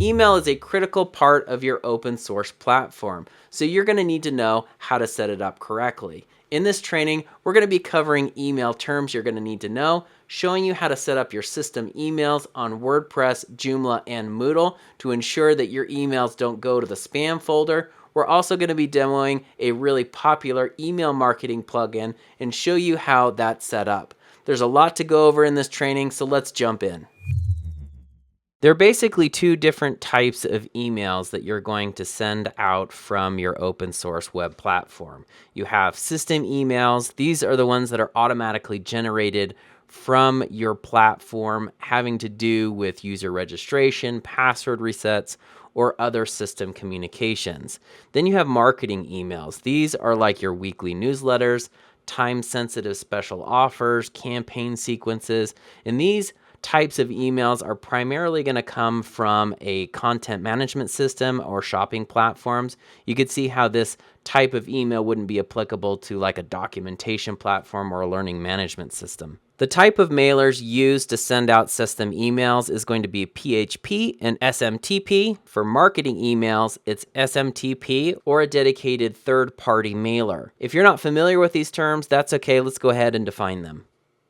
Email is a critical part of your open source platform, so you're going to need to know how to set it up correctly. In this training, we're going to be covering email terms you're going to need to know, showing you how to set up your system emails on WordPress, Joomla, and Moodle to ensure that your emails don't go to the spam folder. We're also going to be demoing a really popular email marketing plugin and show you how that's set up. There's a lot to go over in this training, so let's jump in. There are basically two different types of emails that you're going to send out from your open source web platform. You have system emails. These are the ones that are automatically generated from your platform, having to do with user registration, password resets, or other system communications. Then you have marketing emails. These are like your weekly newsletters, time-sensitive special offers, campaign sequences, and these types of emails are primarily going to come from a content management system or shopping platforms. You could see how this type of email wouldn't be applicable to like a documentation platform or a learning management system. The type of mailers used to send out system emails is going to be PHP and SMTP. For marketing emails, it's SMTP or a dedicated third-party mailer. If you're not familiar with these terms, that's okay. Let's go ahead and define them.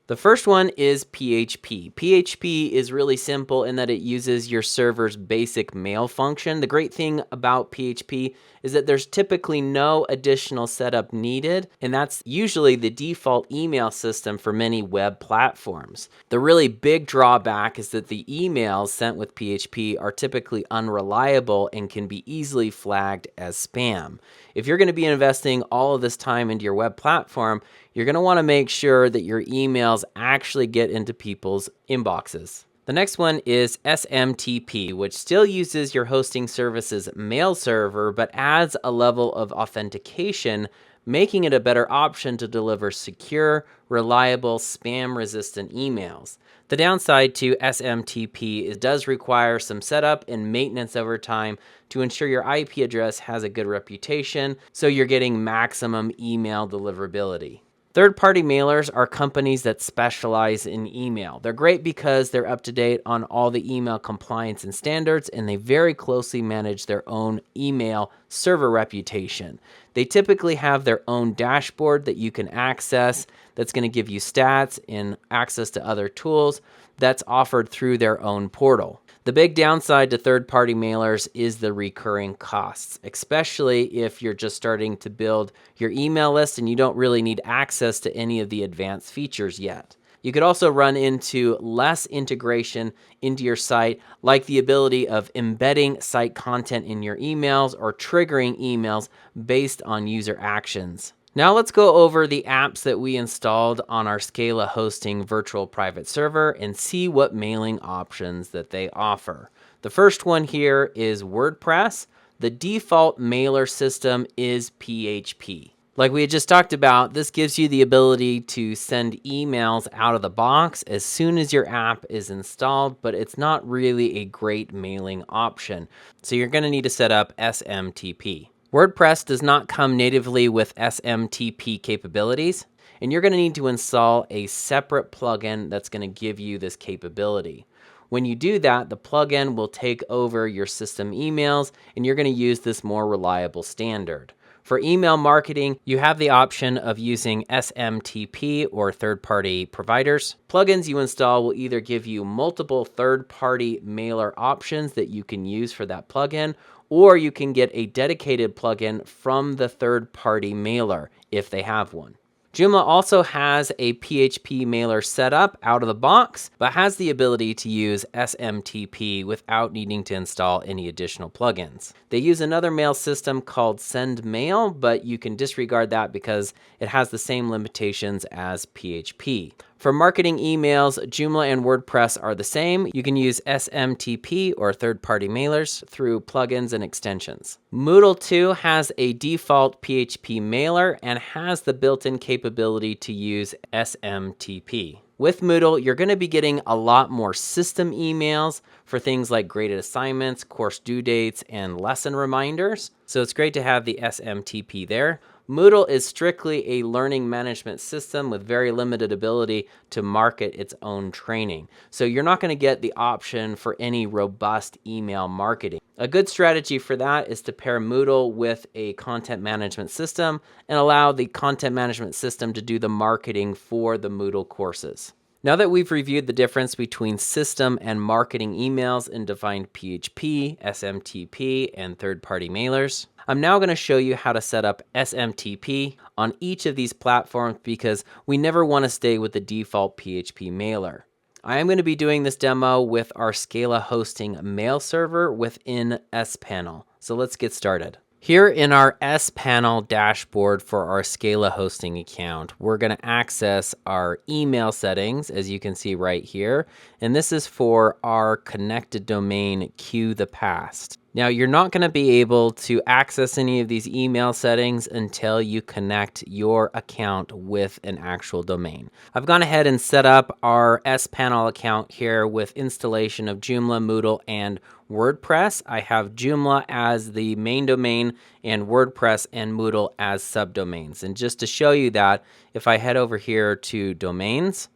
The first one is PHP. PHP is really simple in that it uses your server's basic mail function. The great thing about PHP is that there's typically no additional setup needed, and that's usually the default email system for many web platforms. The really big drawback is that the emails sent with PHP are typically unreliable and can be easily flagged as spam. If you're going to be investing all of this time into your web platform, you're going to want to make sure that your emails actually get into people's inboxes. The next one is SMTP, which still uses your hosting service's mail server, but adds a level of authentication, making it a better option to deliver secure, reliable, spam-resistant emails. The downside to SMTP is it does require some setup and maintenance over time to ensure your IP address has a good reputation, so you're getting maximum email deliverability. Third-party mailers are companies that specialize in email. They're great because they're up to date on all the email compliance and standards, and they very closely manage their own email server reputation. They typically have their own dashboard that you can access that's going to give you stats and access to other tools that's offered through their own portal. The big downside to third-party mailers is the recurring costs, especially if you're just starting to build your email list and you don't really need access to any of the advanced features yet. You could also run into less integration into your site, like the ability of embedding site content in your emails or triggering emails based on user actions. Now let's go over the apps that we installed on our Scala Hosting virtual private server and see what mailing options that they offer. The first one here is WordPress. The default mailer system is PHP. Like we had just talked about, this gives you the ability to send emails out of the box as soon as your app is installed, but it's not really a great mailing option. So you're going to need to set up SMTP. WordPress does not come natively with SMTP capabilities, and you're going to need to install a separate plugin that's going to give you this capability. When you do that, the plugin will take over your system emails, and you're going to use this more reliable standard. For email marketing, you have the option of using SMTP or third-party providers. Plugins you install will either give you multiple third-party mailer options that you can use for that plugin, or you can get a dedicated plugin from the third-party mailer if they have one. Joomla also has a PHP mailer set up out of the box, but has the ability to use SMTP without needing to install any additional plugins. They use another mail system called SendMail, but you can disregard that because it has the same limitations as PHP. For marketing emails, Joomla and WordPress are the same. You can use SMTP or third-party mailers through plugins and extensions. Moodle 2 has a default PHP mailer and has the built-in capability to use SMTP. With Moodle, you're going to be getting a lot more system emails for things like graded assignments, course due dates, and lesson reminders. So it's great to have the SMTP there. Moodle is strictly a learning management system with very limited ability to market its own training. So you're not going to get the option for any robust email marketing. A good strategy for that is to pair Moodle with a content management system and allow the content management system to do the marketing for the Moodle courses. Now that we've reviewed the difference between system and marketing emails and defined PHP, SMTP, and third-party mailers, I'm now going to show you how to set up SMTP on each of these platforms because we never want to stay with the default PHP mailer. I am going to be doing this demo with our Scala hosting mail server within sPanel. So let's get started. Here in our sPanel dashboard for our Scala hosting account, we're going to access our email settings, as you can see right here. And this is for our connected domain, Q the Past. Now, you're not going to be able to access any of these email settings until you connect your account with an actual domain. I've gone ahead and set up our sPanel account here with installation of Joomla, Moodle, and WordPress. I have Joomla as the main domain and WordPress and Moodle as subdomains. And just to show you that, if I head over here to domains,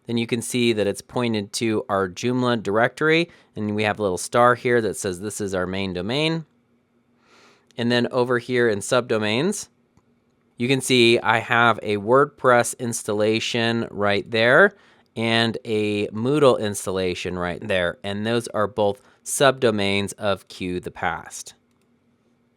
then you can see that it's pointed to our Joomla directory, and we have a little star here that says this is our main domain. And then over here in subdomains, you can see I have a WordPress installation right there and a Moodle installation right there, and those are both subdomains of Q the Past.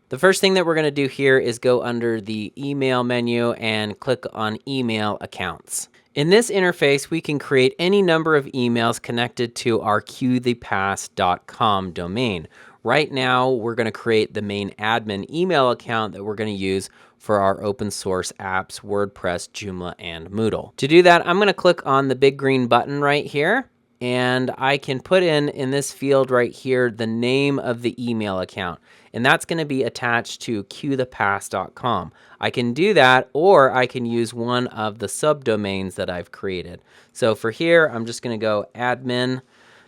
The first thing that we're going to do here is go under the email menu and click on email accounts. In this interface, we can create any number of emails connected to our qthepast.com domain. Right now, we're going to create the main admin email account that we're going to use for our open source apps, WordPress, Joomla, and Moodle. To do that, I'm going to click on the big green button right here, and I can put in this field right here, the name of the email account. And that's going to be attached to qthepast.com. I can do that, or I can use one of the subdomains that I've created. So for here, I'm just going to go admin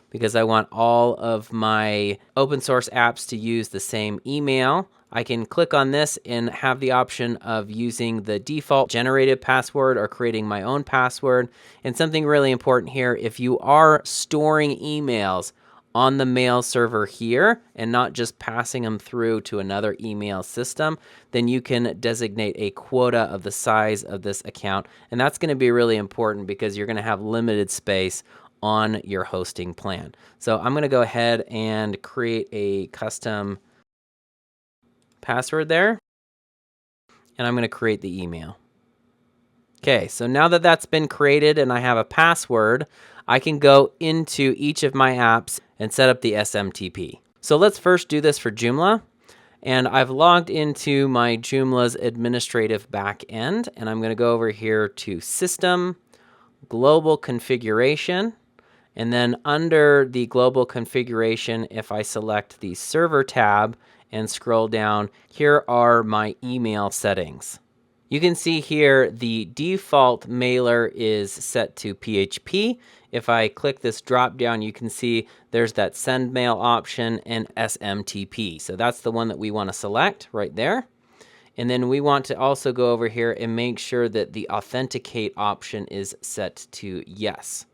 because I want all of my open source apps to use the same email. I can click on this and have the option of using the default generated password or creating my own password. And something really important here, if you are storing emails on the mail server here and not just passing them through to another email system, then you can designate a quota of the size of this account. And that's going to be really important because you're going to have limited space on your hosting plan. So I'm going to go ahead and create a custom password there, and I'm going to create the email. Okay, so now that that's been created and I have a password, I can go into each of my apps and set up the SMTP. So let's first do this for Joomla. And I've logged into my Joomla's administrative backend, and I'm going to go over here to System, Global Configuration, and then under the Global Configuration, if I select the Server tab and scroll down, here are my email settings. You can see here the default mailer is set to PHP. If I click this drop down, you can see there's that send mail option and SMTP. So that's the one that we want to select right there. And then we want to also go over here and make sure that the authenticate option is set to yes.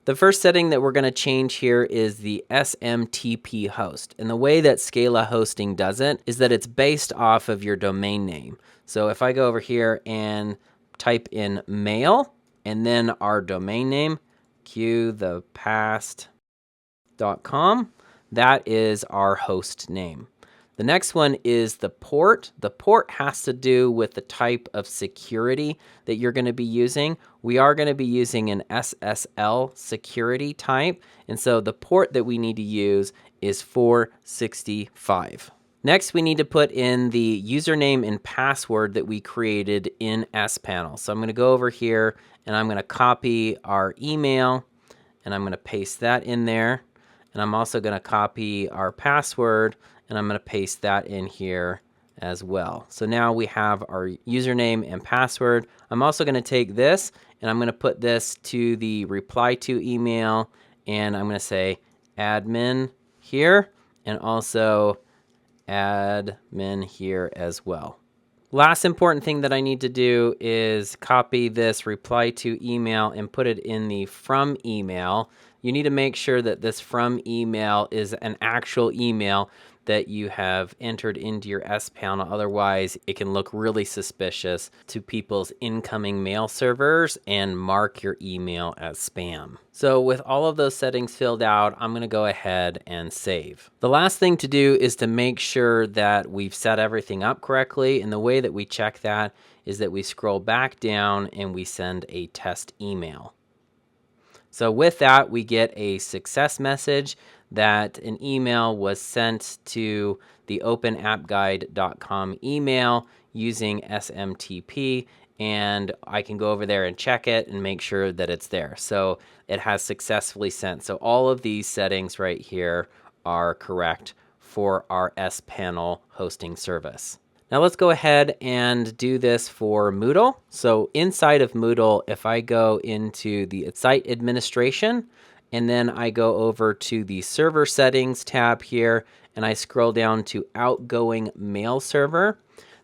The first setting that we're going to change here is the SMTP host. And the way that Scala hosting does it is that it's based off of your domain name. So if I go over here and type in mail and then our domain name, qthepast.com, that is our host name. The next one is the port. The port has to do with the type of security that you're going to be using. We are going to be using an SSL security type, and so the port that we need to use is 465. Next, we need to put in the username and password that we created in sPanel. So I'm going to go over here, and I'm going to copy our email, and I'm going to paste that in there. And I'm also going to copy our password, and I'm going to paste that in here as well. So now we have our username and password. I'm also going to take this and I'm going to put this to the reply to email, and I'm going to say admin here and also admin here as well. Last important thing that I need to do is copy this reply to email and put it in the from email. You need to make sure that this from email is an actual email that you have entered into your S panel. Otherwise, it can look really suspicious to people's incoming mail servers and mark your email as spam. So with all of those settings filled out, I'm going to go ahead and save. The last thing to do is to make sure that we've set everything up correctly. And the way that we check that is that we scroll back down and we send a test email. So with that, we get a success message that an email was sent to the openappguide.com email using SMTP, and I can go over there and check it and make sure that it's there. So it has successfully sent. So all of these settings right here are correct for our S panel hosting service. Now let's go ahead and do this for Moodle. So inside of Moodle, if I go into the site administration, and then I go over to the server settings tab here, and I scroll down to outgoing mail server,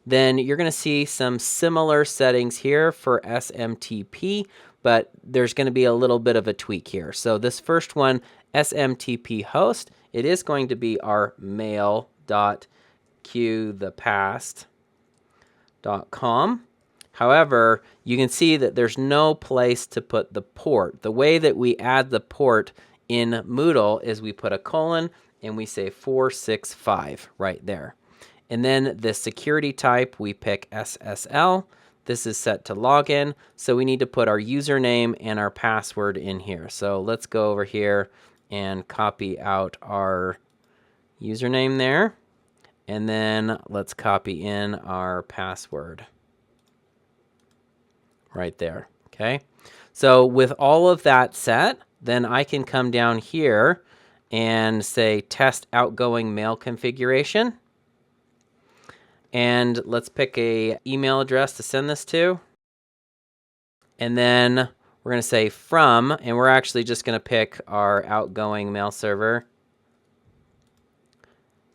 then you're going to see some similar settings here for SMTP, but there's going to be a little bit of a tweak here. So this first one, SMTP host, it is going to be our mail.qthepast.com. However, you can see that there's no place to put the port. The way that we add the port in Moodle is we put a colon and we say 465 right there. And then the security type, we pick SSL. This is set to login. So we need to put our username and our password in here. So let's go over here and copy out our username there. And then let's copy in our password right there. Okay. So with all of that set, then I can come down here and say test outgoing mail configuration. And let's pick a email address to send this to. And then we're going to say from, and we're actually just going to pick our outgoing mail server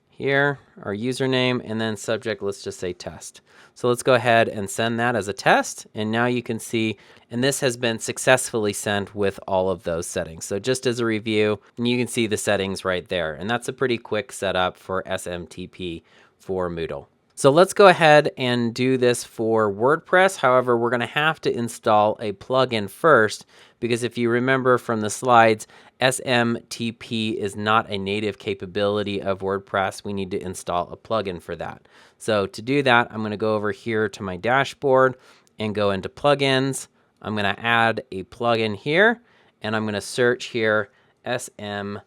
here, our username, and then subject, let's just say test. So let's go ahead and send that as a test. And now you can see, and this has been successfully sent with all of those settings. So just as a review, and you can see the settings right there. And that's a pretty quick setup for SMTP for Moodle. So let's go ahead and do this for WordPress. However, we're going to have to install a plugin first, because if you remember from the slides, SMTP is not a native capability of WordPress. We need to install a plugin for that. So to do that, I'm going to go over here to my dashboard and go into plugins. I'm going to add a plugin here, and I'm going to search here SMTP.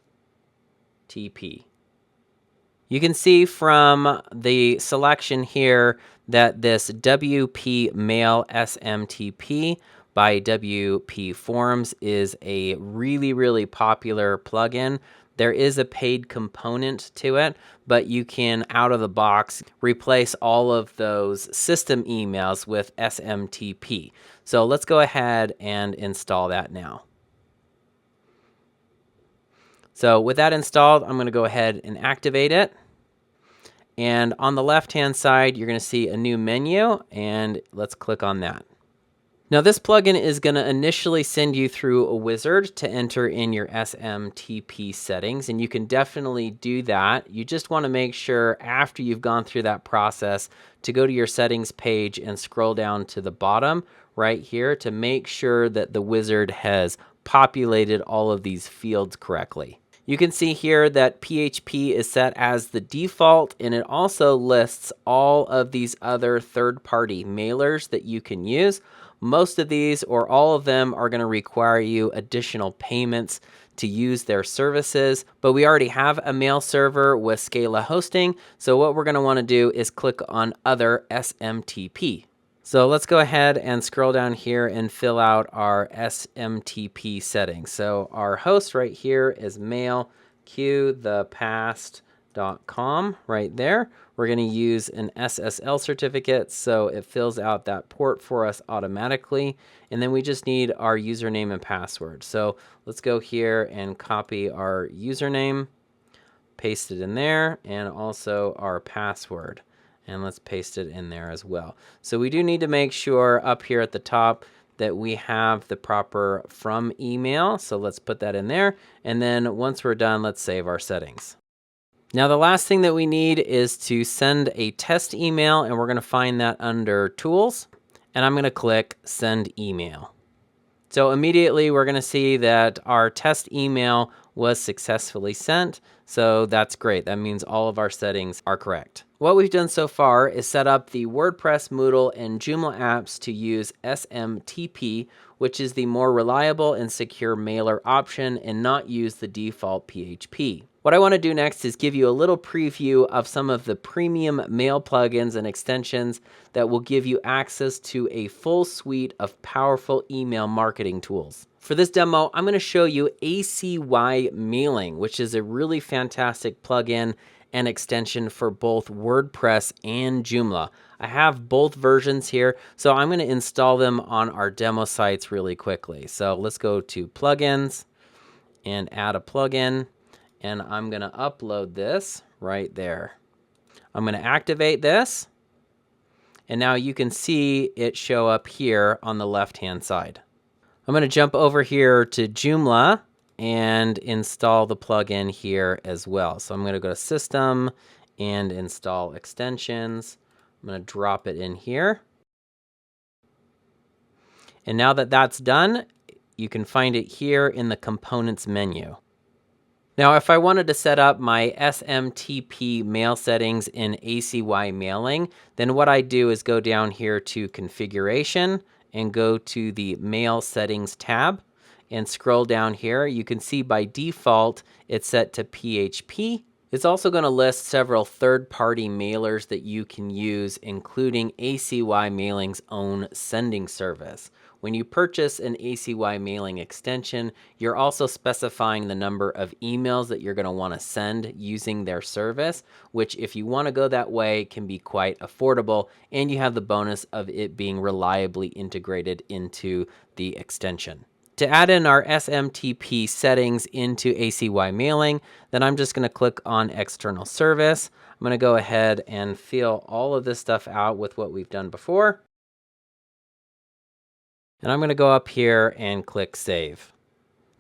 You can see from the selection here that this WP Mail SMTP by WP Forms is a really, really popular plugin. There is a paid component to it, but you can, out of the box, replace all of those system emails with SMTP. So let's go ahead and install that now. So with that installed, I'm going to go ahead and activate it. And on the left-hand side, you're going to see a new menu, and let's click on that. Now this plugin is going to initially send you through a wizard to enter in your SMTP settings, and you can definitely do that. You just want to make sure after you've gone through that process to go to your settings page and scroll down to the bottom right here to make sure that the wizard has populated all of these fields correctly. You can see here that PHP is set as the default, and it also lists all of these other third-party mailers that you can use. Most of these or all of them are going to require you additional payments to use their services, but we already have a mail server with Scala hosting, so what we're going to want to do is click on Other SMTP. So let's go ahead and scroll down here and fill out our SMTP settings. So our host right here is mailqthepast.com right there. We're going to use an SSL certificate, so it fills out that port for us automatically. And then we just need our username and password. So let's go here and copy our username, paste it in there, and also our password. And let's paste it in there as well. So we do need to make sure up here at the top that we have the proper from email. So let's put that in there. And then once we're done, let's save our settings. Now the last thing that we need is to send a test email, and we're going to find that under Tools. And I'm going to click Send Email. So immediately we're going to see that our test email was successfully sent. So that's great. That means all of our settings are correct. What we've done so far is set up the WordPress, Moodle, and Joomla apps to use SMTP, which is the more reliable and secure mailer option, and not use the default PHP. What I want to do next is give you a little preview of some of the premium mail plugins and extensions that will give you access to a full suite of powerful email marketing tools. For this demo, I'm going to show you ACY Mailing, which is a really fantastic plugin and extension for both WordPress and Joomla. I have both versions here, so I'm going to install them on our demo sites really quickly. So let's go to Plugins and add a plugin. And I'm going to upload this right there. I'm going to activate this. And now you can see it show up here on the left-hand side. I'm going to jump over here to Joomla and install the plugin here as well. So I'm going to go to System and Install Extensions. I'm going to drop it in here. And now that that's done, you can find it here in the Components menu. Now, if I wanted to set up my SMTP mail settings in ACY Mailing, then what I do is go down here to Configuration and go to the Mail Settings tab and scroll down here. You can see by default it's set to PHP. It's also going to list several third-party mailers that you can use, including ACY Mailing's own sending service. When you purchase an ACY Mailing extension, you're also specifying the number of emails that you're going to want to send using their service, which if you want to go that way can be quite affordable, and you have the bonus of it being reliably integrated into the extension. To add in our SMTP settings into ACY Mailing, then I'm just going to click on External Service. I'm going to go ahead and fill all of this stuff out with what we've done before. And I'm going to go up here and click Save.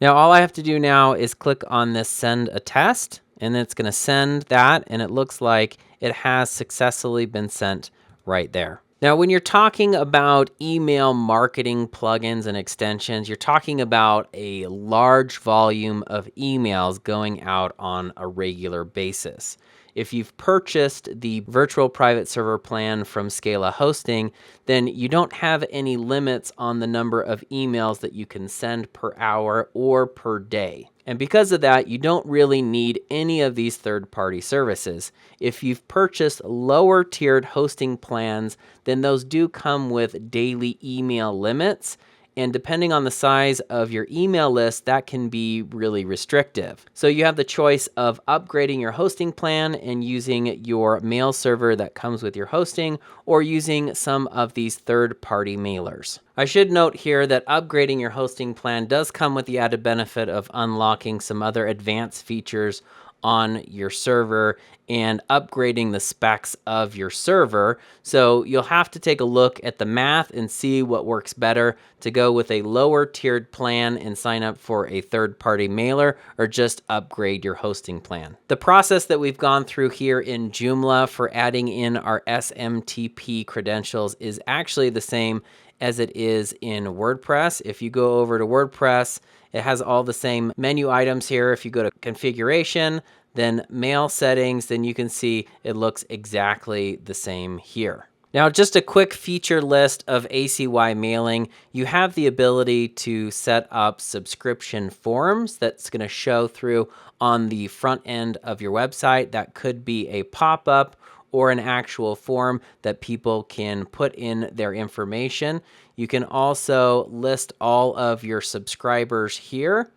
Now all I have to do now is click on this Send a Test, and it's going to send that, and it looks like it has successfully been sent right there. Now, when you're talking about email marketing plugins and extensions, you're talking about a large volume of emails going out on a regular basis. If you've purchased the virtual private server plan from Scala Hosting, then you don't have any limits on the number of emails that you can send per hour or per day. And because of that, you don't really need any of these third-party services. If you've purchased lower tiered hosting plans, then those do come with daily email limits. And depending on the size of your email list, that can be really restrictive. So you have the choice of upgrading your hosting plan and using your mail server that comes with your hosting, or using some of these third-party mailers. I should note here that upgrading your hosting plan does come with the added benefit of unlocking some other advanced features on your server and upgrading the specs of your server. So you'll have to take a look at the math and see what works better, to go with a lower tiered plan and sign up for a third-party mailer, or just upgrade your hosting plan. The process that we've gone through here in Joomla for adding in our SMTP credentials is actually the same as it is in WordPress. If you go over to WordPress, it has all the same menu items here. If you go to Configuration, then Mail Settings, then you can see it looks exactly the same here. Now, just a quick feature list of ACY Mailing. You have the ability to set up subscription forms that's going to show through on the front end of your website. That could be a pop-up or an actual form that people can put in their information. You can also list all of your subscribers here.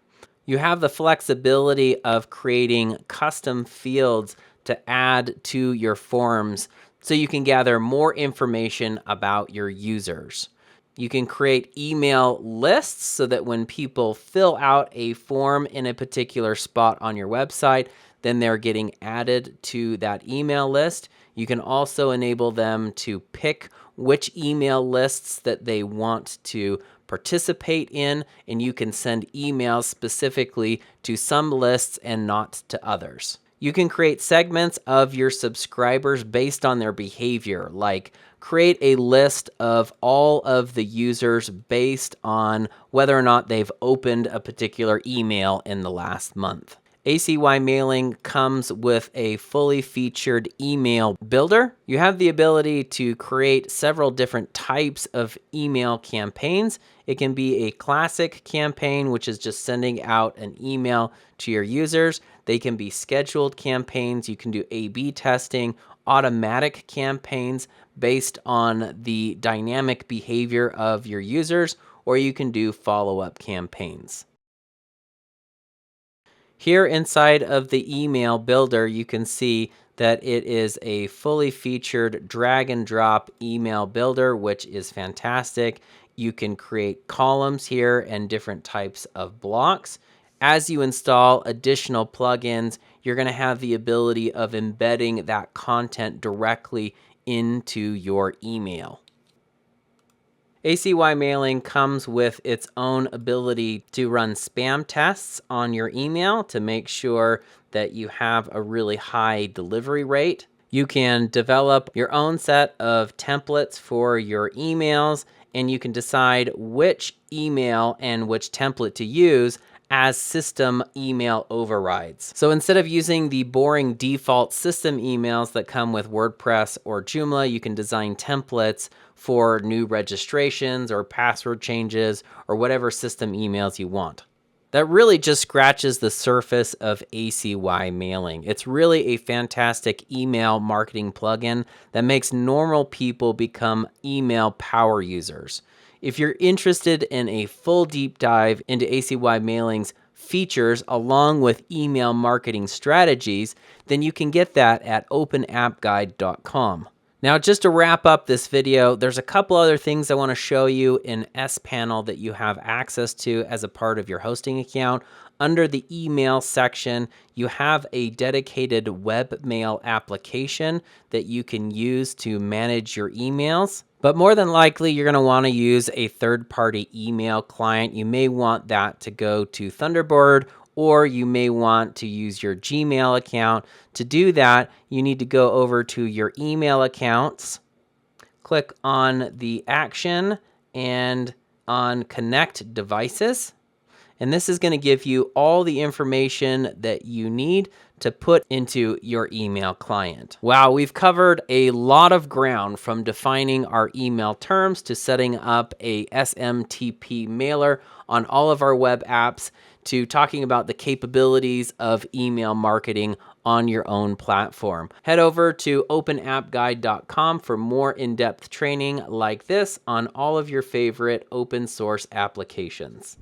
You have the flexibility of creating custom fields to add to your forms so you can gather more information about your users. You can create email lists so that when people fill out a form in a particular spot on your website, then they're getting added to that email list. You can also enable them to pick which email lists that they want to participate in, and you can send emails specifically to some lists and not to others. You can create segments of your subscribers based on their behavior, like create a list of all of the users based on whether or not they've opened a particular email in the last month. ACY Mailing comes with a fully featured email builder. You have the ability to create several different types of email campaigns. It can be a classic campaign, which is just sending out an email to your users. They can be scheduled campaigns. You can do A/B testing, automatic campaigns based on the dynamic behavior of your users, or you can do follow-up campaigns. Here inside of the email builder, you can see that it is a fully featured drag and drop email builder, which is fantastic. You can create columns here and different types of blocks. As you install additional plugins, you're going to have the ability of embedding that content directly into your email. ACY Mailing comes with its own ability to run spam tests on your email to make sure that you have a really high delivery rate. You can develop your own set of templates for your emails, and you can decide which email and which template to use as system email overrides. So instead of using the boring default system emails that come with WordPress or Joomla, you can design templates for new registrations or password changes or whatever system emails you want. That really just scratches the surface of ACY Mailing. It's really a fantastic email marketing plugin that makes normal people become email power users. If you're interested in a full deep dive into ACY Mailing's features along with email marketing strategies, then you can get that at openappguide.com. Now, just to wrap up this video, there's a couple other things I want to show you in S-Panel that you have access to as a part of your hosting account. Under the email section, you have a dedicated webmail application that you can use to manage your emails. But more than likely, you're going to want to use a third-party email client. You may want that to go to Thunderbird, or you may want to use your Gmail account. To do that, you need to go over to your email accounts, click on the action and on Connect Devices. And this is going to give you all the information that you need to put into your email client. Wow, we've covered a lot of ground, from defining our email terms to setting up a SMTP mailer on all of our web apps, to talking about the capabilities of email marketing on your own platform. Head over to openappguide.com for more in-depth training like this on all of your favorite open source applications.